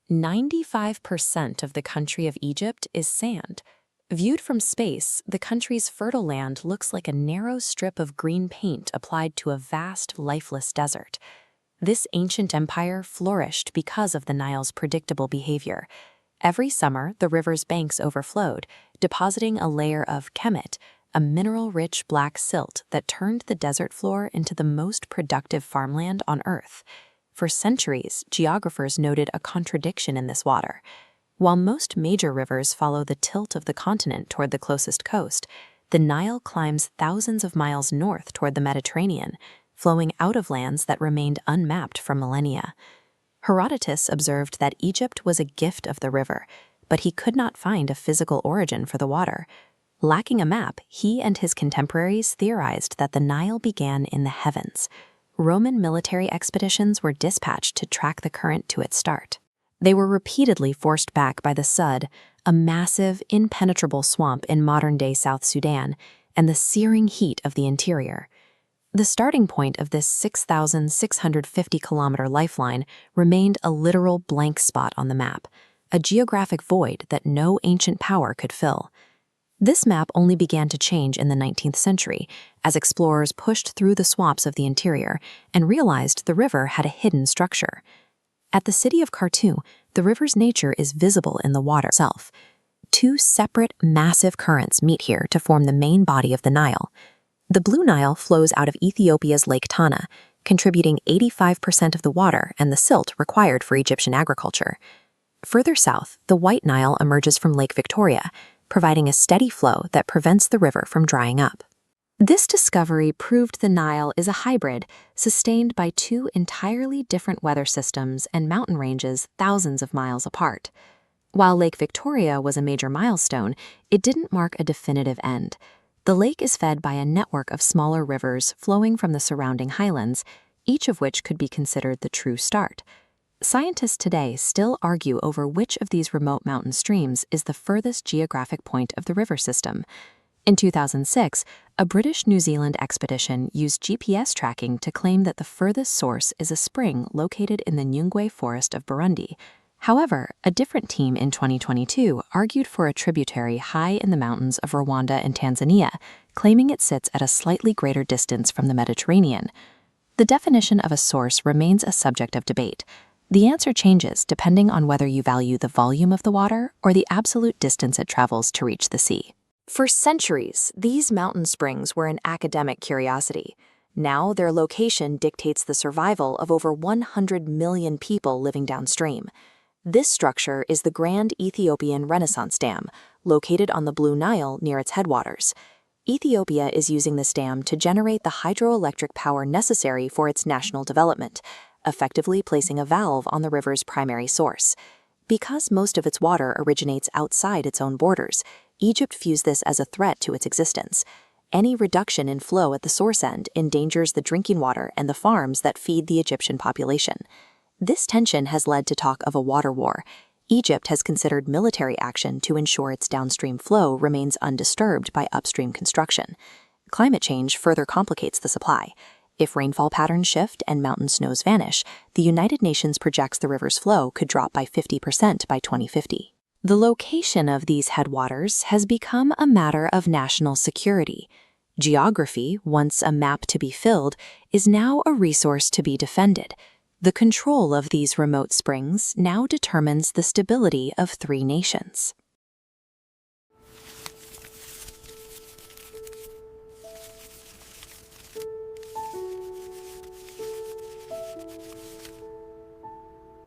95% of the country of Egypt is sand. Viewed from space, the country's fertile land looks like a narrow strip of green paint applied to a vast, lifeless desert. This ancient empire flourished because of the Nile's predictable behavior. Every summer, the river's banks overflowed, depositing a layer of kemet, a mineral-rich black silt that turned the desert floor into the most productive farmland on Earth. For centuries, geographers noted a contradiction in this water. While most major rivers follow the tilt of the continent toward the closest coast, the Nile climbs thousands of miles north toward the Mediterranean, flowing out of lands that remained unmapped for millennia. Herodotus observed that Egypt was a gift of the river, but he could not find a physical origin for the water. Lacking a map, he and his contemporaries theorized that the Nile began in the heavens. Roman military expeditions were dispatched to track the current to its start. They were repeatedly forced back by the Sud, a massive, impenetrable swamp in modern-day South Sudan, and the searing heat of the interior. The starting point of this 6,650-kilometer lifeline remained a literal blank spot on the map, a geographic void that no ancient power could fill. This map only began to change in the 19th century, as explorers pushed through the swamps of the interior and realized the river had a hidden structure. At the city of Khartoum, the river's nature is visible in the water itself. Two separate, massive currents meet here to form the main body of the Nile. The Blue Nile flows out of Ethiopia's Lake Tana, contributing 85% of the water and the silt required for Egyptian agriculture. Further south, the White Nile emerges from Lake Victoria, providing a steady flow that prevents the river from drying up. This discovery proved the Nile is a hybrid, sustained by two entirely different weather systems and mountain ranges thousands of miles apart. While Lake Victoria was a major milestone, it didn't mark a definitive end. The lake is fed by a network of smaller rivers flowing from the surrounding highlands, each of which could be considered the true start. Scientists today still argue over which of these remote mountain streams is the furthest geographic point of the river system. In 2006, a British-New Zealand expedition used GPS tracking to claim that the furthest source is a spring located in the Nyungwe forest of Burundi. However, a different team in 2022 argued for a tributary high in the mountains of Rwanda and Tanzania, claiming it sits at a slightly greater distance from the Mediterranean. The definition of a source remains a subject of debate. The answer changes depending on whether you value the volume of the water or the absolute distance it travels to reach the sea. For centuries, these mountain springs were an academic curiosity. Now their location dictates the survival of over 100 million people living downstream. This structure is the Grand Ethiopian Renaissance Dam, located on the Blue Nile near its headwaters. Ethiopia is using this dam to generate the hydroelectric power necessary for its national development, effectively placing a valve on the river's primary source. Because most of its water originates outside its own borders, Egypt views this as a threat to its existence. Any reduction in flow at the source end endangers the drinking water and the farms that feed the Egyptian population. This tension has led to talk of a water war. Egypt has considered military action to ensure its downstream flow remains undisturbed by upstream construction. Climate change further complicates the supply. If rainfall patterns shift and mountain snows vanish, the United Nations projects the river's flow could drop by 50% by 2050. The location of these headwaters has become a matter of national security. Geography, once a map to be filled, is now a resource to be defended. The control of these remote springs now determines the stability of three nations.